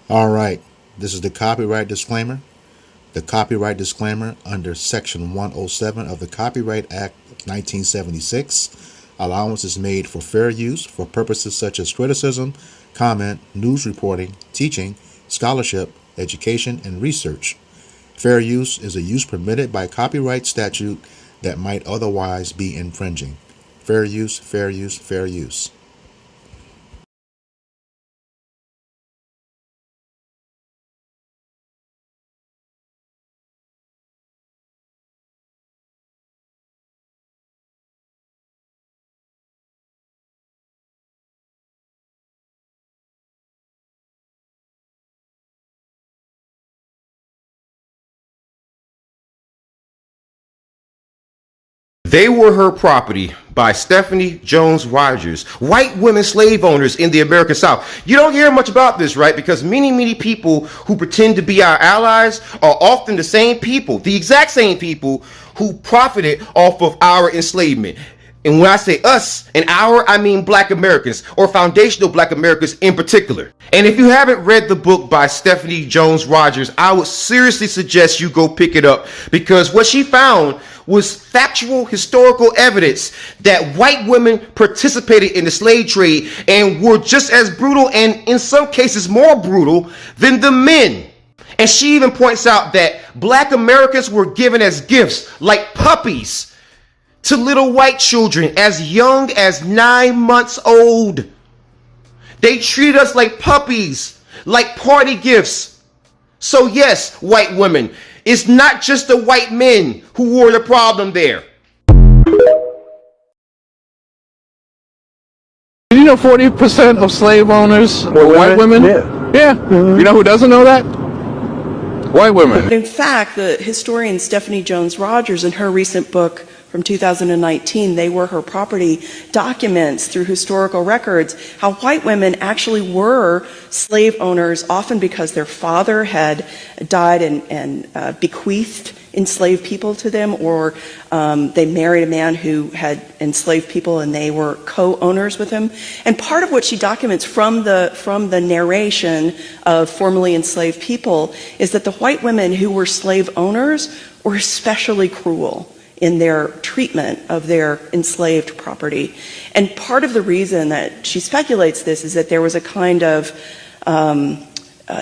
All right, this is the copyright disclaimer. The copyright disclaimer under Section 107 of the Copyright Act of 1976. Allowance is made for fair use for purposes such as criticism, comment, news reporting, teaching, scholarship, education, and research. Fair use is a use permitted by copyright statute that might otherwise be infringing. Fair use, fair use, fair use. They Were Her Property by Stephanie Jones Rogers. White women slave owners in the American South. You don't hear much about this, right? Because many people who pretend to be our allies are often the same people, the exact same people who profited off of our enslavement. And when I say us and our, I mean Black Americans, or foundational Black Americans in particular. And if you haven't read the book by Stephanie Jones Rogers, I would seriously suggest you go pick it up, because what she found was factual historical evidence that white women participated in the slave trade and were just as brutal, and in some cases more brutal, than the men. And she even points out that Black Americans were given as gifts, like puppies, to little white children as young as 9 months old. They treated us like puppies, like party gifts. So yes, white women, it's not just the white men who were the problem there. Did you know 40% of slave owners were white women? Yeah. You know who doesn't know that? White women. In fact, the historian Stephanie Jones Rogers, in her recent book from 2019, They Were Her Property, documents through historical records how white women actually were slave owners, often because their father had died and bequeathed enslaved people to them, or they married a man who had enslaved people and they were co-owners with him. And part of what she documents from the narration of formerly enslaved people is that the white women who were slave owners were especially cruel in their treatment of their enslaved property. And part of the reason that she speculates this is that there was a kind of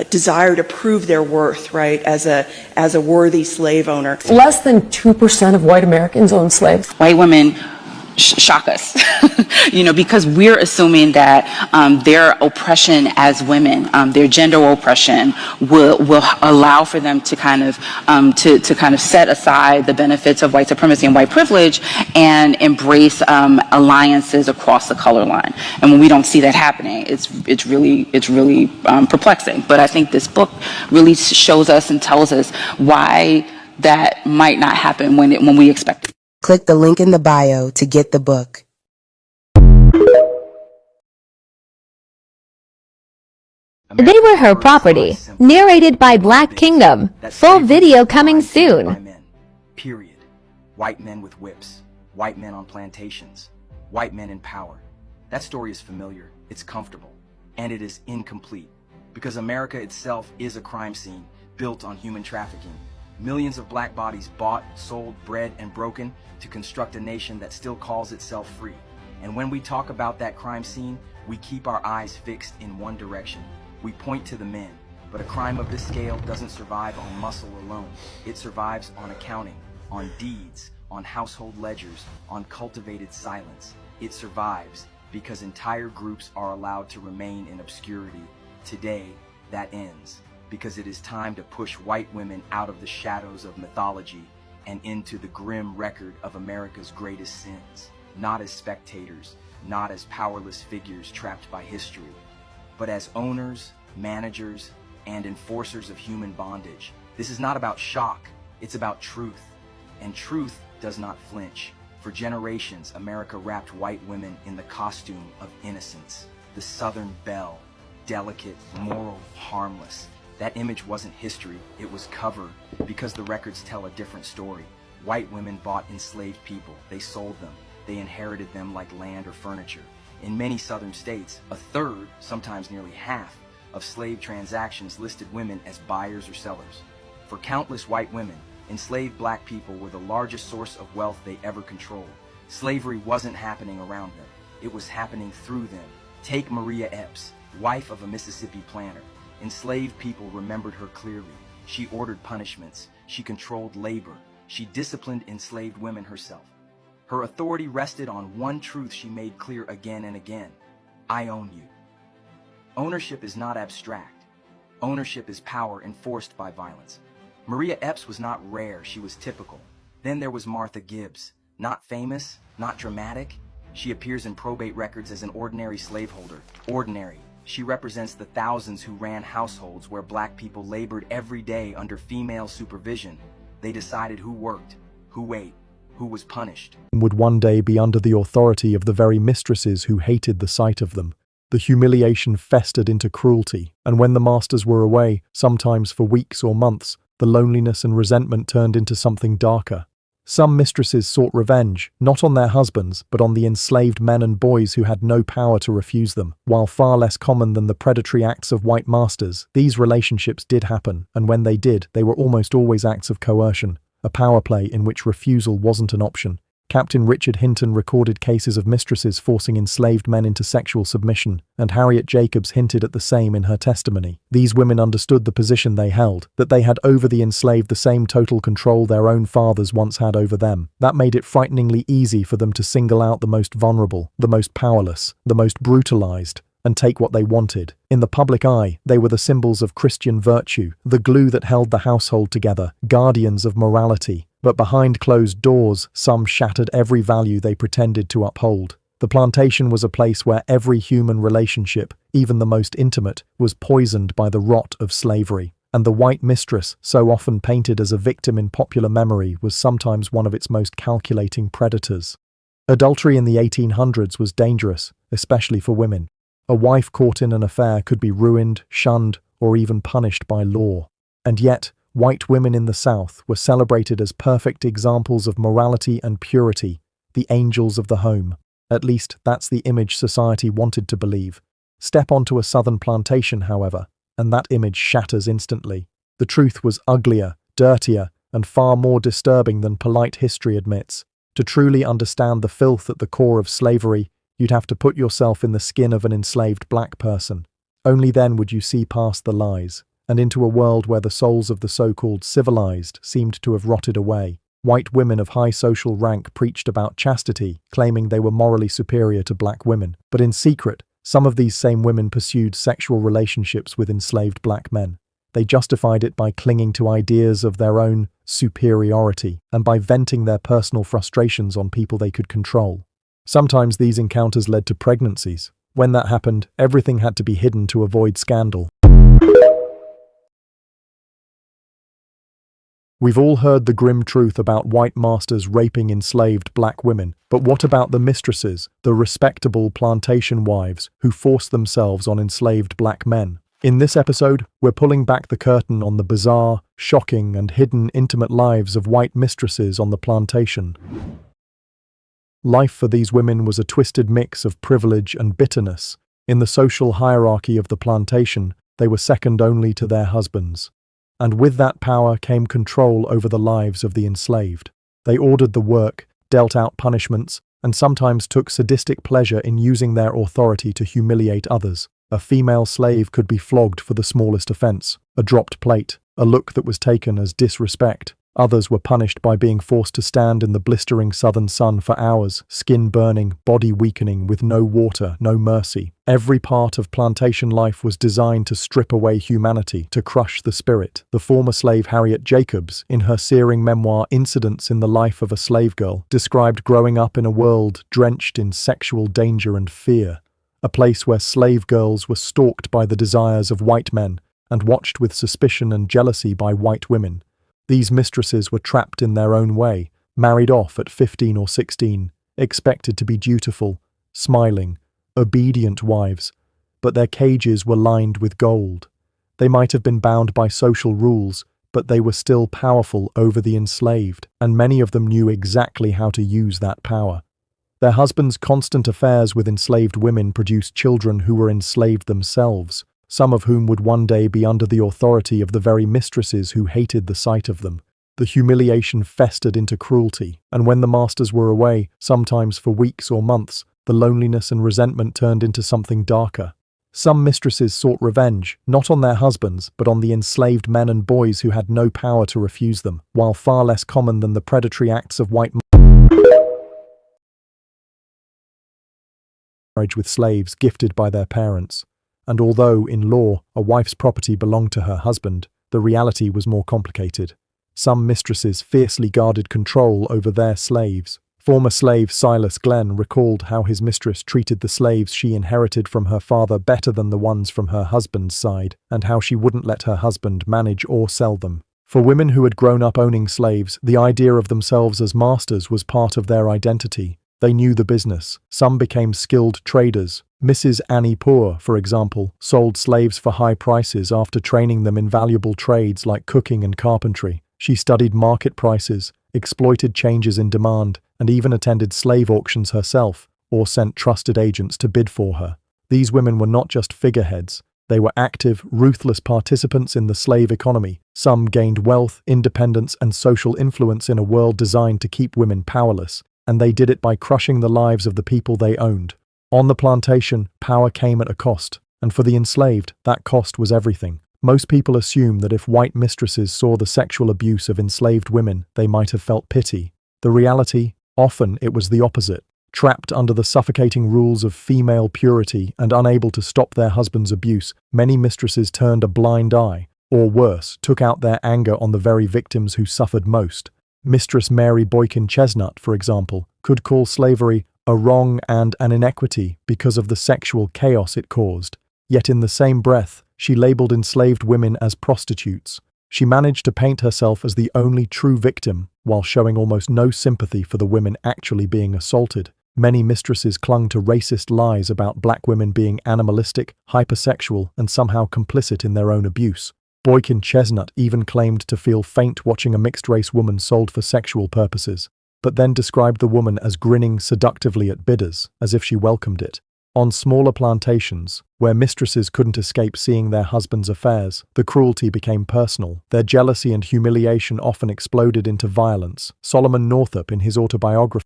desire to prove their worth, right, as a worthy slave owner. Less than 2% of white Americans own slaves. White women shock us, because we're assuming that their oppression as women, their gender oppression, will allow for them to kind of set aside the benefits of white supremacy and white privilege and embrace alliances across the color line. And when we don't see that happening, it's really perplexing. But I think this book really shows us and tells us why that might not happen when we expect it. Click the link in the bio to get the book. They Were Her Property, narrated by Black Kingdom. Full video coming soon. Period. White men with whips, white men on plantations, white men in power. That story is familiar, it's comfortable, and it is incomplete, because America itself is a crime scene built on human trafficking. Millions of black bodies bought, sold, bred, and broken to construct a nation that still calls itself free. And when we talk about that crime scene, we keep our eyes fixed in one direction. We point to the men. But a crime of this scale doesn't survive on muscle alone. It survives on accounting, on deeds, on household ledgers, on cultivated silence. It survives because entire groups are allowed to remain in obscurity. Today, that ends, because it is time to push white women out of the shadows of mythology and into the grim record of America's greatest sins, not as spectators, not as powerless figures trapped by history, but as owners, managers, and enforcers of human bondage. This is not about shock, it's about truth, and truth does not flinch. For generations, America wrapped white women in the costume of innocence, the Southern belle, delicate, moral, harmless. That image wasn't history, it was cover, because the records tell a different story. White women bought enslaved people, they sold them, they inherited them like land or furniture. In many southern states, a third, sometimes nearly half, of slave transactions listed women as buyers or sellers. For countless white women, enslaved black people were the largest source of wealth they ever controlled. Slavery wasn't happening around them. It was happening through them. Take Maria Epps, wife of a Mississippi planter. Enslaved people remembered her clearly. She ordered punishments. She controlled labor. She disciplined enslaved women herself. Her authority rested on one truth she made clear again and again. I own you. Ownership is not abstract. Ownership is power enforced by violence. Maria Epps was not rare, she was typical. Then there was Martha Gibbs. Not famous, not dramatic. She appears in probate records as an ordinary slaveholder. Ordinary. She represents the thousands who ran households where black people labored every day under female supervision. They decided who worked, who ate, who was punished. Would one day be under the authority of the very mistresses who hated the sight of them. The humiliation festered into cruelty, and when the masters were away, sometimes for weeks or months, the loneliness and resentment turned into something darker. Some mistresses sought revenge, not on their husbands, but on the enslaved men and boys who had no power to refuse them. While far less common than the predatory acts of white masters, these relationships did happen, and when they did, they were almost always acts of coercion, a power play in which refusal wasn't an option. Captain Richard Hinton recorded cases of mistresses forcing enslaved men into sexual submission, and Harriet Jacobs hinted at the same in her testimony. These women understood the position they held, that they had over the enslaved the same total control their own fathers once had over them. That made it frighteningly easy for them to single out the most vulnerable, the most powerless, the most brutalized, and take what they wanted. In the public eye, they were the symbols of Christian virtue, the glue that held the household together, guardians of morality. But behind closed doors, some shattered every value they pretended to uphold. The plantation was a place where every human relationship, even the most intimate, was poisoned by the rot of slavery. And the white mistress, so often painted as a victim in popular memory, was sometimes one of its most calculating predators. Adultery in the 1800s was dangerous, especially for women. A wife caught in an affair could be ruined, shunned, or even punished by law. And yet, white women in the South were celebrated as perfect examples of morality and purity, the angels of the home. At least, that's the image society wanted to believe. Step onto a Southern plantation, however, and that image shatters instantly. The truth was uglier, dirtier, and far more disturbing than polite history admits. To truly understand the filth at the core of slavery, you'd have to put yourself in the skin of an enslaved black person. Only then would you see past the lies, and into a world where the souls of the so-called civilized seemed to have rotted away. White women of high social rank preached about chastity, claiming they were morally superior to black women. But in secret, some of these same women pursued sexual relationships with enslaved black men. They justified it by clinging to ideas of their own superiority, and by venting their personal frustrations on people they could control. Sometimes these encounters led to pregnancies. When that happened, everything had to be hidden to avoid scandal. We've all heard the grim truth about white masters raping enslaved black women, but what about the mistresses, the respectable plantation wives, who forced themselves on enslaved black men? In this episode, we're pulling back the curtain on the bizarre, shocking, and hidden intimate lives of white mistresses on the plantation. Life for these women was a twisted mix of privilege and bitterness. In the social hierarchy of the plantation, they were second only to their husbands. And with that power came control over the lives of the enslaved. They ordered the work, dealt out punishments, and sometimes took sadistic pleasure in using their authority to humiliate others. A female slave could be flogged for the smallest offense, a dropped plate, a look that was taken as disrespect. Others were punished by being forced to stand in the blistering southern sun for hours, skin burning, body weakening, with no water, no mercy. Every part of plantation life was designed to strip away humanity, to crush the spirit. The former slave Harriet Jacobs, in her searing memoir Incidents in the Life of a Slave Girl, described growing up in a world drenched in sexual danger and fear, a place where slave girls were stalked by the desires of white men and watched with suspicion and jealousy by white women. These mistresses were trapped in their own way, married off at 15 or 16, expected to be dutiful, smiling, obedient wives, but their cages were lined with gold. They might have been bound by social rules, but they were still powerful over the enslaved, and many of them knew exactly how to use that power. Their husbands' constant affairs with enslaved women produced children who were enslaved themselves, some of whom would one day be under the authority of the very mistresses who hated the sight of them. The humiliation festered into cruelty, and when the masters were away, sometimes for weeks or months, the loneliness and resentment turned into something darker. Some mistresses sought revenge, not on their husbands, but on the enslaved men and boys who had no power to refuse them, while far less common than the predatory acts of white marriage with slaves gifted by their parents. And although, in law, a wife's property belonged to her husband, the reality was more complicated. Some mistresses fiercely guarded control over their slaves. Former slave Silas Glenn recalled how his mistress treated the slaves she inherited from her father better than the ones from her husband's side, and how she wouldn't let her husband manage or sell them. For women who had grown up owning slaves, the idea of themselves as masters was part of their identity. They knew the business. Some became skilled traders. Mrs. Annie Poor, for example, sold slaves for high prices after training them in valuable trades like cooking and carpentry. She studied market prices, exploited changes in demand, and even attended slave auctions herself, or sent trusted agents to bid for her. These women were not just figureheads. They were active, ruthless participants in the slave economy. Some gained wealth, independence, and social influence in a world designed to keep women powerless, and they did it by crushing the lives of the people they owned. On the plantation, power came at a cost, and for the enslaved, that cost was everything. Most people assume that if white mistresses saw the sexual abuse of enslaved women, they might have felt pity. The reality, often it was the opposite. Trapped under the suffocating rules of female purity and unable to stop their husband's abuse, many mistresses turned a blind eye, or worse, took out their anger on the very victims who suffered most. Mistress Mary Boykin Chestnut, for example, could call slavery a wrong and an inequity because of the sexual chaos it caused. Yet in the same breath, she labeled enslaved women as prostitutes. She managed to paint herself as the only true victim, while showing almost no sympathy for the women actually being assaulted. Many mistresses clung to racist lies about black women being animalistic, hypersexual, and somehow complicit in their own abuse. Boykin Chestnut even claimed to feel faint watching a mixed-race woman sold for sexual purposes, but then described the woman as grinning seductively at bidders, as if she welcomed it. On smaller plantations, where mistresses couldn't escape seeing their husbands' affairs, the cruelty became personal. Their jealousy and humiliation often exploded into violence. Solomon Northup, in his autobiography,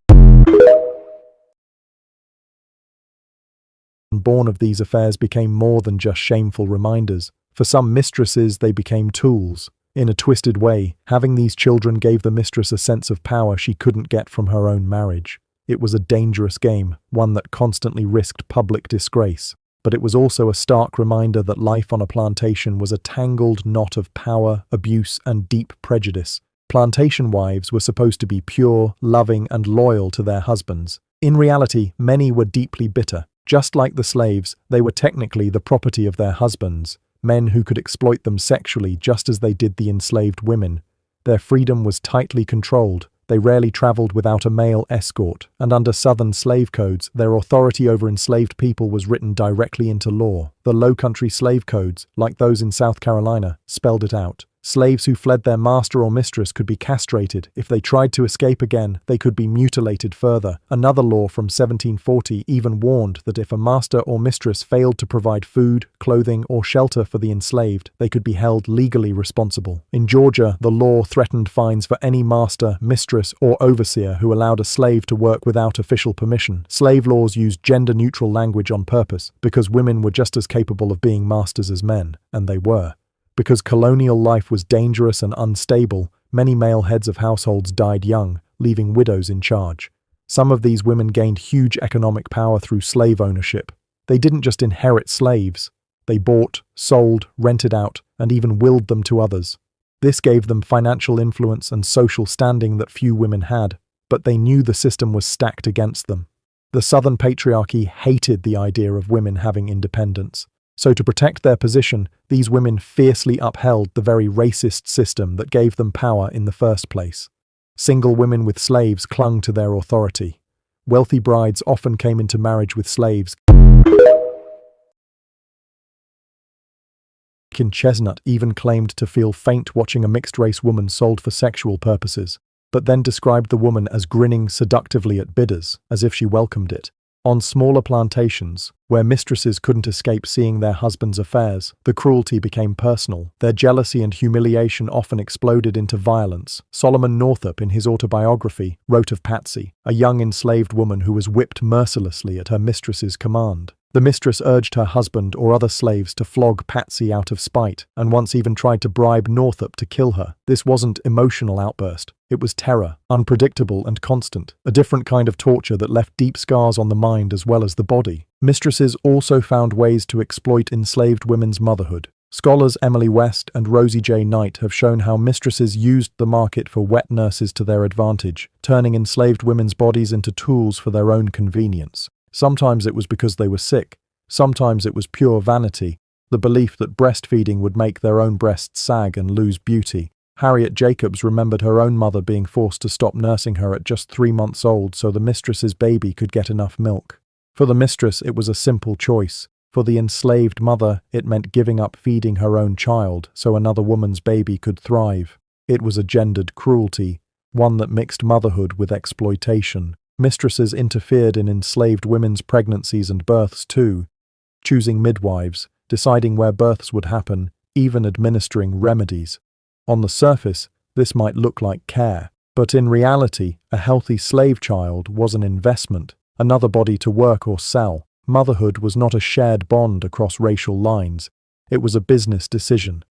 born of these affairs, became more than just shameful reminders. For some mistresses, they became tools. In a twisted way, having these children gave the mistress a sense of power she couldn't get from her own marriage. It was a dangerous game, one that constantly risked public disgrace. But it was also a stark reminder that life on a plantation was a tangled knot of power, abuse, and deep prejudice. Plantation wives were supposed to be pure, loving, and loyal to their husbands. In reality, many were deeply bitter. Just like the slaves, they were technically the property of their husbands, men who could exploit them sexually just as they did the enslaved women. Their freedom was tightly controlled. They rarely traveled without a male escort, and under Southern slave codes, their authority over enslaved people was written directly into law. The Low Country slave codes, like those in South Carolina, spelled it out. Slaves who fled their master or mistress could be castrated. If they tried to escape again, they could be mutilated further. Another law from 1740 even warned that if a master or mistress failed to provide food, clothing, or shelter for the enslaved, they could be held legally responsible. In Georgia, the law threatened fines for any master, mistress, or overseer who allowed a slave to work without official permission. Slave laws used gender-neutral language on purpose, because women were just as capable of being masters as men, and they were. Because colonial life was dangerous and unstable, many male heads of households died young, leaving widows in charge. Some of these women gained huge economic power through slave ownership. They didn't just inherit slaves. They bought, sold, rented out, and even willed them to others. This gave them financial influence and social standing that few women had, but they knew the system was stacked against them. The Southern patriarchy hated the idea of women having independence. So to protect their position, these women fiercely upheld the very racist system that gave them power in the first place. Single women with slaves clung to their authority. Wealthy brides often came into marriage with slaves. Boykin Chestnut even claimed to feel faint watching a mixed-race woman sold for sexual purposes, but then described the woman as grinning seductively at bidders, as if she welcomed it. On smaller plantations, where mistresses couldn't escape seeing their husbands' affairs, the cruelty became personal. Their jealousy and humiliation often exploded into violence. Solomon Northup, in his autobiography, wrote of Patsy, a young enslaved woman who was whipped mercilessly at her mistress's command. The mistress urged her husband or other slaves to flog Patsy out of spite, and once even tried to bribe Northup to kill her. This wasn't emotional outburst. It was terror, unpredictable and constant, a different kind of torture that left deep scars on the mind as well as the body. Mistresses also found ways to exploit enslaved women's motherhood. Scholars Emily West and Rosie J. Knight have shown how mistresses used the market for wet nurses to their advantage, turning enslaved women's bodies into tools for their own convenience. Sometimes it was because they were sick, sometimes it was pure vanity, the belief that breastfeeding would make their own breasts sag and lose beauty. Harriet Jacobs remembered her own mother being forced to stop nursing her at just 3 months old so the mistress's baby could get enough milk. For the mistress, it was a simple choice. For the enslaved mother, it meant giving up feeding her own child so another woman's baby could thrive. It was a gendered cruelty, one that mixed motherhood with exploitation. Mistresses interfered in enslaved women's pregnancies and births too, choosing midwives, deciding where births would happen, even administering remedies. On the surface, this might look like care, but in reality, a healthy slave child was an investment, another body to work or sell. Motherhood was not a shared bond across racial lines. It was a business decision.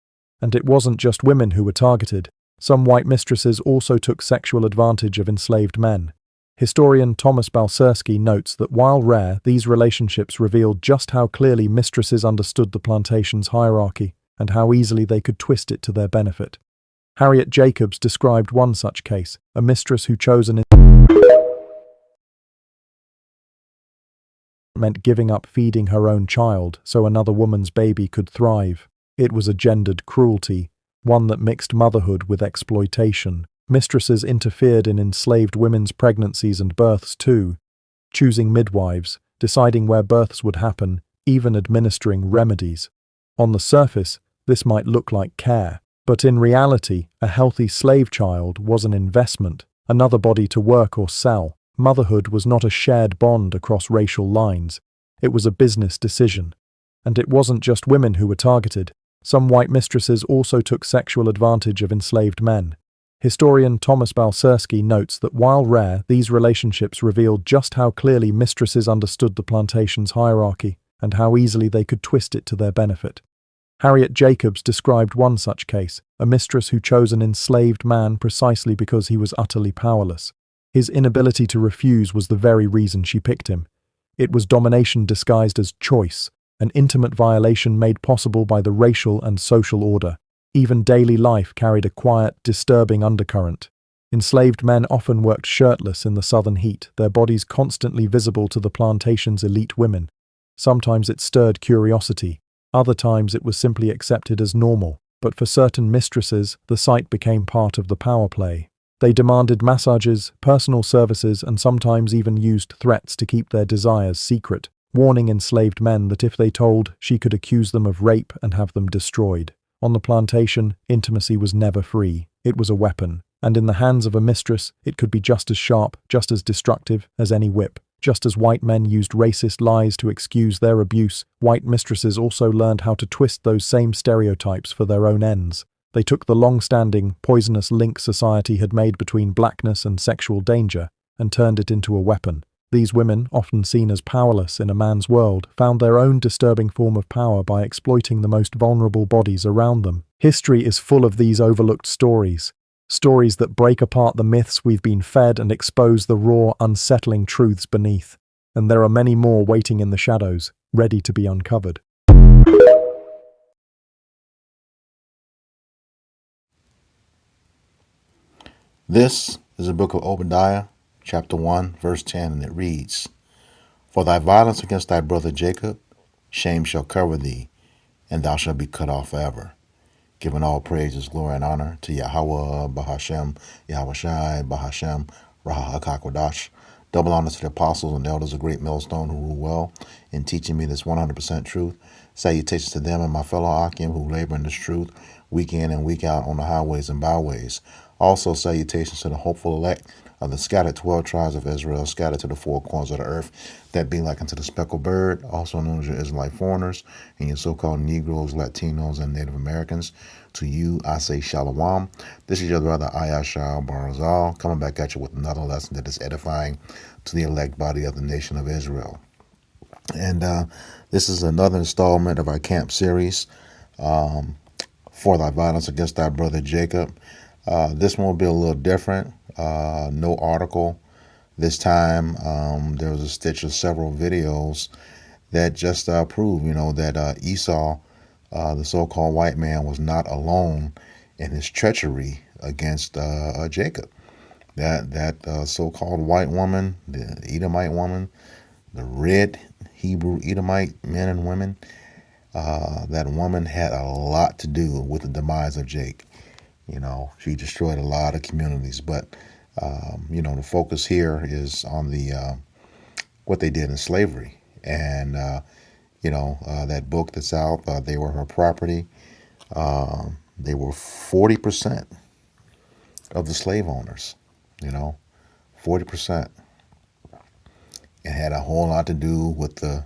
And it wasn't just women who were targeted. Some white mistresses also took sexual advantage of enslaved men. Historian Thomas Balcerski notes that while rare, these relationships revealed just how clearly mistresses understood the plantation's hierarchy and how easily they could twist it to their benefit. Harriet Jacobs described one such case, a mistress who chose an meant giving up feeding her own child so another woman's baby could thrive. It was a gendered cruelty, one that mixed motherhood with exploitation. Mistresses interfered in enslaved women's pregnancies and births too, choosing midwives, deciding where births would happen, even administering remedies. On the surface, this might look like care, but in reality, a healthy slave child was an investment, another body to work or sell. Motherhood was not a shared bond across racial lines. It was a business decision. And it wasn't just women who were targeted. Some white mistresses also took sexual advantage of enslaved men. Historian Thomas Balcerski notes that while rare, these relationships revealed just how clearly mistresses understood the plantation's hierarchy and how easily they could twist it to their benefit. Harriet Jacobs described one such case, a mistress who chose an enslaved man precisely because he was utterly powerless. His inability to refuse was the very reason she picked him. It was domination disguised as choice, an intimate violation made possible by the racial and social order. Even daily life carried a quiet, disturbing undercurrent. Enslaved men often worked shirtless in the southern heat, their bodies constantly visible to the plantation's elite women. Sometimes it stirred curiosity, other times it was simply accepted as normal, but for certain mistresses, the sight became part of the power play. They demanded massages, personal services, and sometimes even used threats to keep their desires secret, warning enslaved men that if they told, she could accuse them of rape and have them destroyed. On the plantation, intimacy was never free. It was a weapon, and in the hands of a mistress, it could be just as sharp, just as destructive as any whip. Just as white men used racist lies to excuse their abuse, white mistresses also learned how to twist those same stereotypes for their own ends. They took the long-standing, poisonous link society had made between blackness and sexual danger and turned it into a weapon. These women, often seen as powerless in a man's world, found their own disturbing form of power by exploiting the most vulnerable bodies around them. History is full of these overlooked stories. Stories that break apart the myths we've been fed and expose the raw, unsettling truths beneath. And there are many more waiting in the shadows, ready to be uncovered. This is the book of Obadiah, chapter 1, verse 10, and it reads, For thy violence against thy brother Jacob, shame shall cover thee, and thou shalt be cut off forever. Giving all praises, glory, and honor to Yahweh, Bahashem, Yahweh Shai, Bahashem, Raha HaKakwadash. Double honor to the apostles and elders of Great Millstone who rule well in teaching me this 100% truth. Salutations to them and my fellow Akim who labor in this truth week in and week out on the highways and byways. Also salutations to the hopeful elect of the scattered 12 tribes of Israel, scattered to the four corners of the earth, that be like unto the speckled bird, also known as your Israelite foreigners, and your so-called Negroes, Latinos, and Native Americans. To you, I say Shalom. This is your brother Ayashar Barzal, coming back at you with another lesson that is edifying to the elect body of the nation of Israel. And this is another installment of our camp series, For Thy Violence Against Thy Brother Jacob. This one will be a little different. No article this time. There was a stitch of several videos that just prove, that Esau, the so-called white man, was not alone in his treachery against Jacob. That so-called white woman, the Edomite woman, the red Hebrew Edomite men and women, that woman had a lot to do with the demise of Jake. She destroyed a lot of communities, but the focus here is on the what they did in slavery, and that book that's out. They were her property. They were 40% of the slave owners. 40%, and had a whole lot to do with the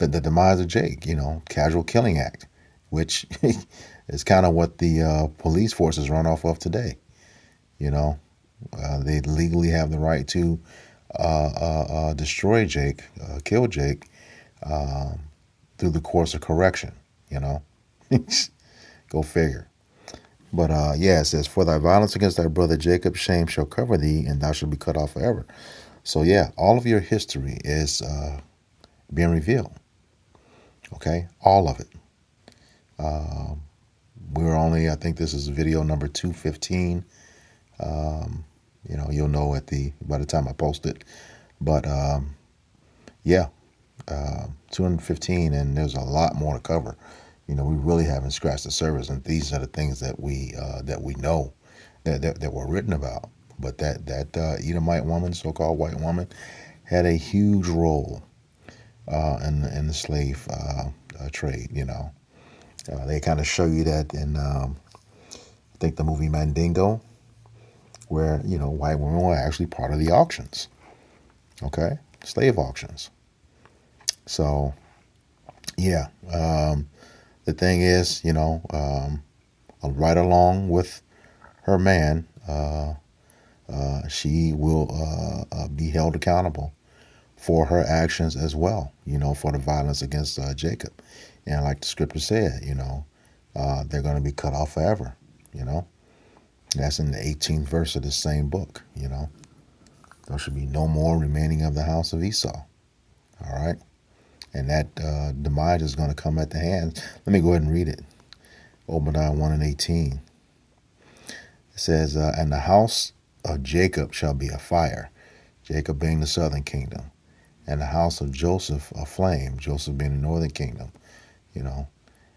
demise of Jake. Casual Killing Act, which is kind of what the police forces run off of today. They legally have the right to destroy Jake, kill Jake, through the course of correction. Go figure. But it says, for thy violence against thy brother Jacob, shame shall cover thee, and thou shalt be cut off forever. So all of your history is being revealed. Okay, all of it. We're only, I think this is video number 215. You'll know by the time I post it. But 215, and there's a lot more to cover. We really haven't scratched the surface, and these are the things that we know that were written about. But that Edomite woman, so-called white woman, had a huge role in the slave trade. They kind of show you that in I think the movie Mandingo, where white women were actually part of the auctions. Okay, slave auctions. So the thing is, right along with her man, she will be held accountable for her actions as well, for the violence against Jacob. And like the scripture said, they're going to be cut off forever, That's in the 18th verse of the same book, There should be no more remaining of the house of Esau. All right? And that demise is going to come at the hands. Let me go ahead and read it. Obadiah 1 and 18. It says, and the house of Jacob shall be a fire, Jacob being the southern kingdom, and the house of Joseph a flame, Joseph being the northern kingdom,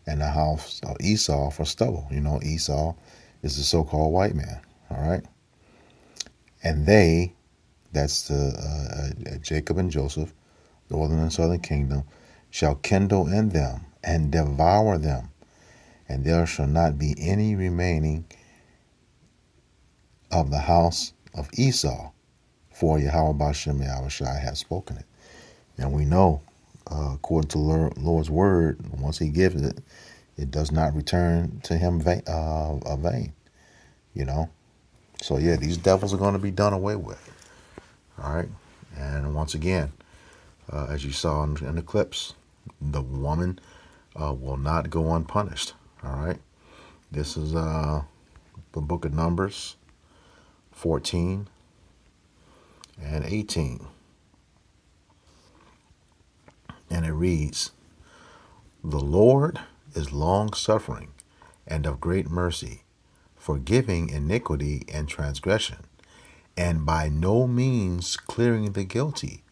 and the house of Esau for stubble. Esau is the so-called white man. All right. And they, that's the Jacob and Joseph, northern and southern kingdom, shall kindle in them and devour them, and there shall not be any remaining of the house of Esau, for Yahweh Bashem Yahushai has spoken it. And we know, according to the Lord's word, once he gives it, it does not return to him vain. So these devils are going to be done away with. All right. And once again, as you saw in the clips, the woman will not go unpunished. All right. This is the book of Numbers 14 and 18. And it reads, the Lord is long-suffering and of great mercy, forgiving iniquity and transgression, and by no means clearing the guilty,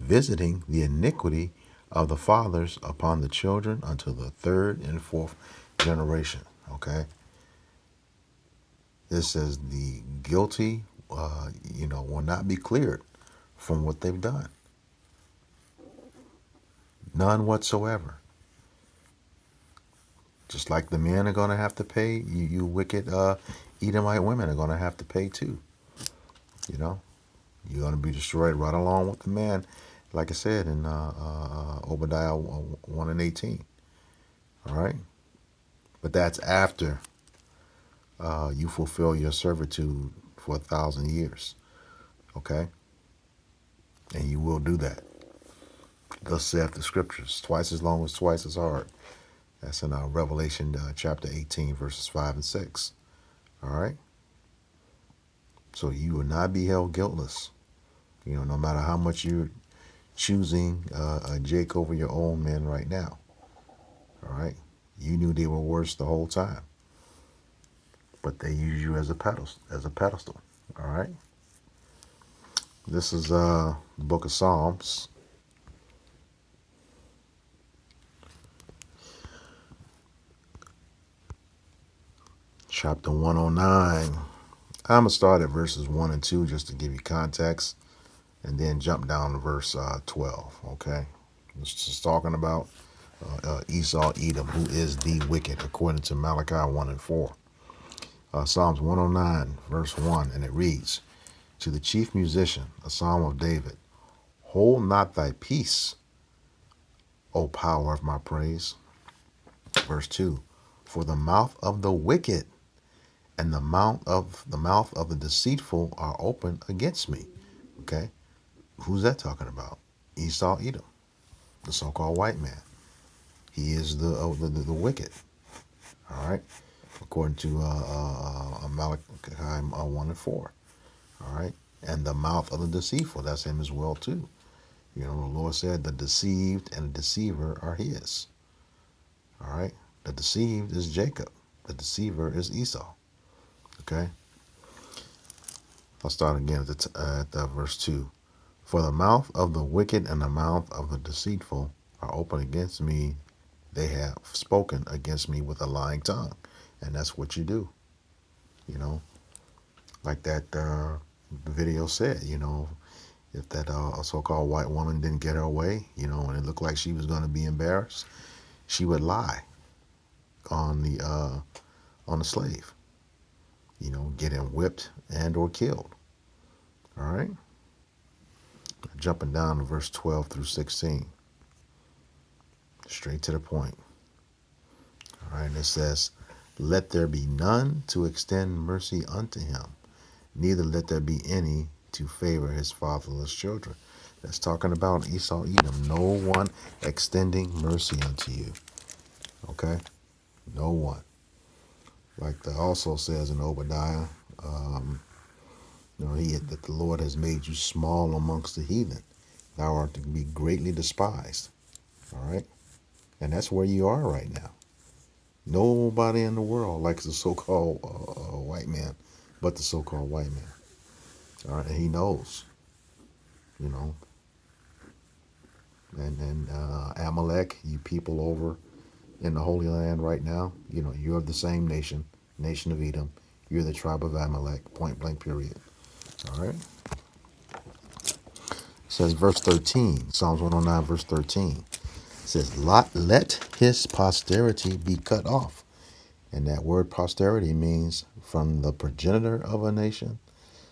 visiting the iniquity of the fathers upon the children until the third and fourth generation. Okay? This says the guilty, will not be cleared from what they've done. None whatsoever. Just like the men are going to have to pay, you wicked Edomite women are going to have to pay too. You're going to be destroyed right along with the man, like I said in Obadiah 1 and 18. All right? But that's after you fulfill your servitude for 1,000 years. Okay? And you will do that. Thus saith the scriptures. Twice as long as twice as hard. That's in Revelation chapter 18, verses 5 and 6. All right? So you will not be held guiltless. You know, no matter how much you're choosing Jake over your own men right now. All right? You knew they were worse the whole time. But they use you as a pedestal. All right? This is the book of Psalms. Chapter 109. I'm going to start at verses 1 and 2 just to give you context, and then jump down to verse 12, okay? It's just talking about Esau, Edom, who is the wicked, according to Malachi 1 and 4. Psalms 109, verse 1, and it reads, to the chief musician, a psalm of David, hold not thy peace, O power of my praise. Verse 2, for the mouth of the wicked and the mouth of the deceitful are open against me. Okay, who's that talking about? Esau, Edom, the so-called white man. He is the wicked. All right, according to Malachi 1 and 4. All right, and the mouth of the deceitful, that's him as well too. You know, the Lord said the deceived and the deceiver are his. All right, the deceived is Jacob. The deceiver is Esau. Okay. I'll start again at verse 2. For the mouth of the wicked and the mouth of the deceitful are open against me. They have spoken against me with a lying tongue. And that's what you do. You know, like that video said, you know, if that so-called white woman didn't get her way, you know, and it looked like she was going to be embarrassed, she would lie on the slave, you know, getting whipped and or killed. All right. Jumping down to verse 12 through 16. Straight to the point. All right. And it says, let there be none to extend mercy unto him, neither let there be any to favor his fatherless children. That's talking about Esau, Edom. No one extending mercy unto you. Okay? No one. Like the also says in Obadiah, you know, that the Lord has made you small amongst the heathen. Thou art to be greatly despised. All right? And that's where you are right now. Nobody in the world likes the so-called white man, but the so-called white man. All right? And he knows, you know. And Amalek, you people over in the Holy Land right now, you know, you're of the same nation, nation of Edom. You're the tribe of Amalek, point blank period. All right? It says verse 13, Psalms 109, verse 13. It says, let his posterity be cut off. And that word posterity means from the progenitor of a nation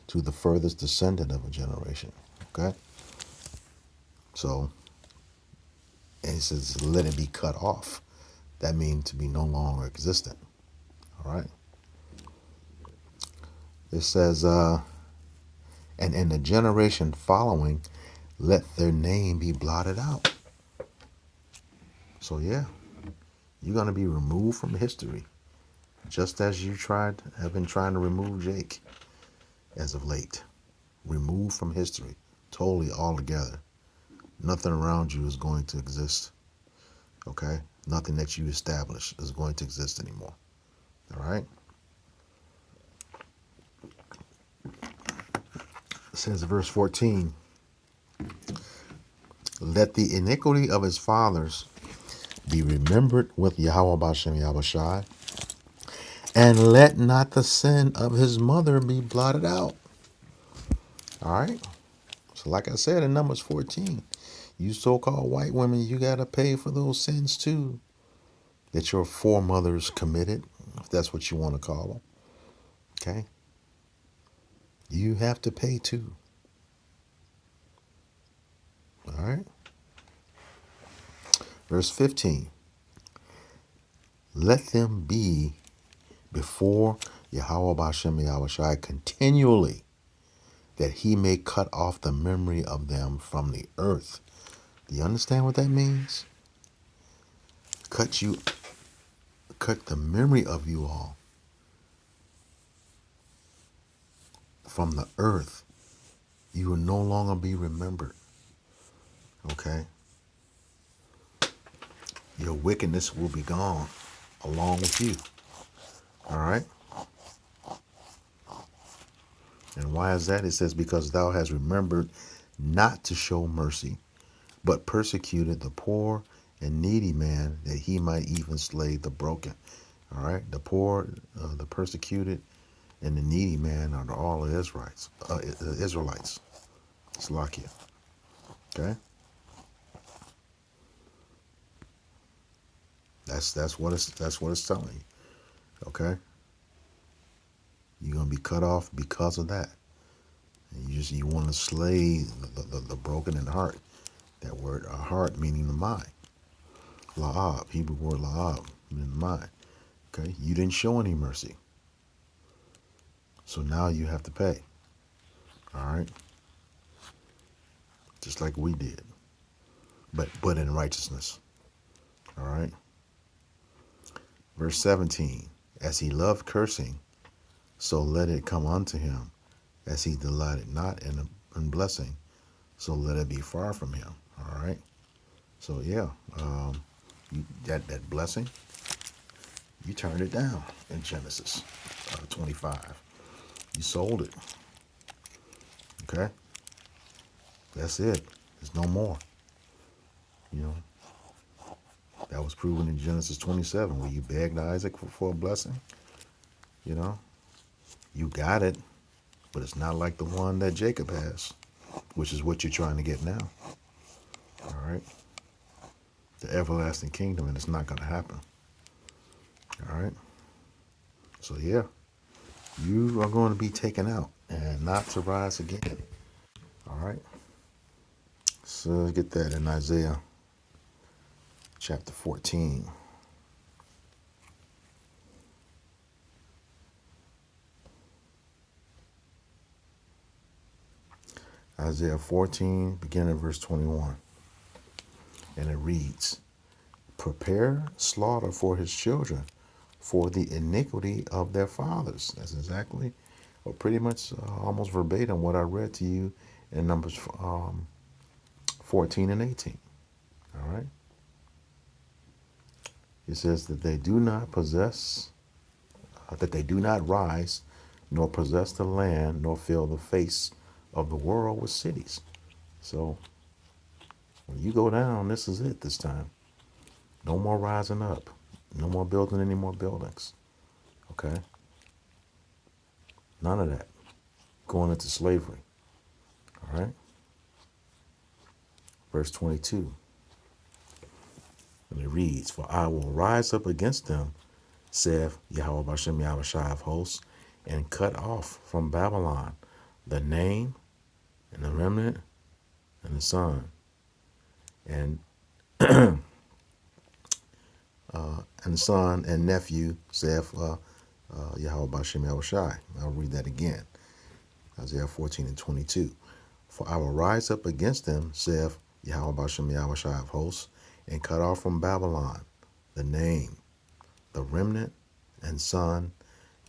to the furthest descendant of a generation. Okay? So, and he says, let it be cut off. That means to be no longer existent. All right? It says, and in the generation following, let their name be blotted out. So yeah, you're going to be removed from history, just as you have been trying to remove Jake as of late. Removed from history, totally altogether. Nothing around you is going to exist. Okay? Nothing that you establish is going to exist anymore. All right? It says in verse 14, let the iniquity of his fathers be remembered with Yahweh Bashem Yahushai, and let not the sin of his mother be blotted out. All right? So like I said in Numbers 14, you so-called white women, you got to pay for those sins too that your foremothers committed, if that's what you want to call them. Okay? You have to pay too. All right. Verse 15. Let them be before Yahweh Bashem Yahushai continually, that he may cut off the memory of them from the earth. Do you understand what that means? Cut the memory of you all from the earth. You will no longer be remembered. Okay? Your wickedness will be gone along with you. All right? And why is that? It says, because thou hast remembered not to show mercy, but persecuted the poor and needy man, that he might even slay the broken. All right? The poor, the persecuted, and the needy man are all the Israelites. Slakia. Okay? That's what it's telling you. Okay? You're gonna be cut off because of that. And you want to slay the broken in heart. That word heart meaning the mind. La'ab, Hebrew word la'ab, meaning the mind. Okay? You didn't show any mercy. So now you have to pay. All right? Just like we did. But in righteousness. All right? Verse 17. As he loved cursing, so let it come unto him. As he delighted not in blessing, so let it be far from him. All right? So yeah, that blessing, you turned it down in Genesis 25. You sold it. Okay? That's it. There's no more. You know, that was proven in Genesis 27, where you begged Isaac for a blessing. You know, you got it, but it's not like the one that Jacob has, which is what you're trying to get now. All right? The everlasting kingdom, and it's not going to happen. All right? So yeah, you are going to be taken out and not to rise again. All right? So let's get that in Isaiah chapter 14. Isaiah 14, beginning at verse 21. And it reads, prepare slaughter for his children, for the iniquity of their fathers. That's exactly, or pretty much almost verbatim what I read to you in Numbers 14 and 18. All right? It says that they do not possess, that they do not rise, nor possess the land, nor fill the face of the world with cities. So when you go down, this is it this time. No more rising up. No more building any more buildings. Okay? None of that. Going into slavery. All right? Verse 22. And it reads, for I will rise up against them, saith Yahweh Bashem Yahushai of hosts, and cut off from Babylon the name and the remnant and the son and and the son and nephew, saith Yahweh Bashem Yahushai. I'll read that again. Isaiah 14 and 22. For I will rise up against them, saith Yahweh Bashem Yahushai of hosts, and cut off from Babylon the name, the remnant, and son,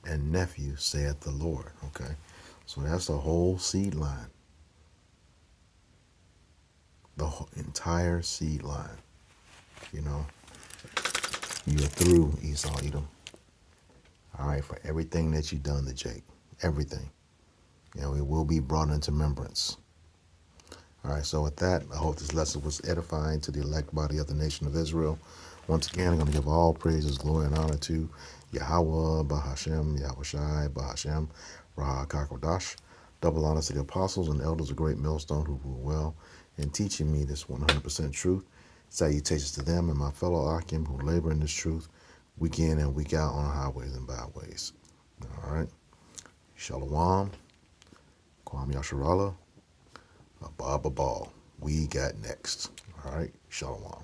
and nephew, saith the Lord. Okay? So that's the whole seed line. The whole, entire seed line. You know? You're through, Esau, Edom. All right, for everything that you've done to Jake. Everything. You know, it will be brought into remembrance. All right, so with that, I hope this lesson was edifying to the elect body of the nation of Israel. Once again, I'm going to give all praises, glory, and honor to Yahweh, Bahashem, Yahushai, Bahashem, Raha Kakodash. Double honor to the apostles and elders of Great Millstone who rule well in teaching me this 100% truth. Salutations to them and my fellow Akim who labor in this truth week in and week out on highways and byways. All right. Shalom. Kwam Yasharallah. Abba Ball. we got next. All right, shalom.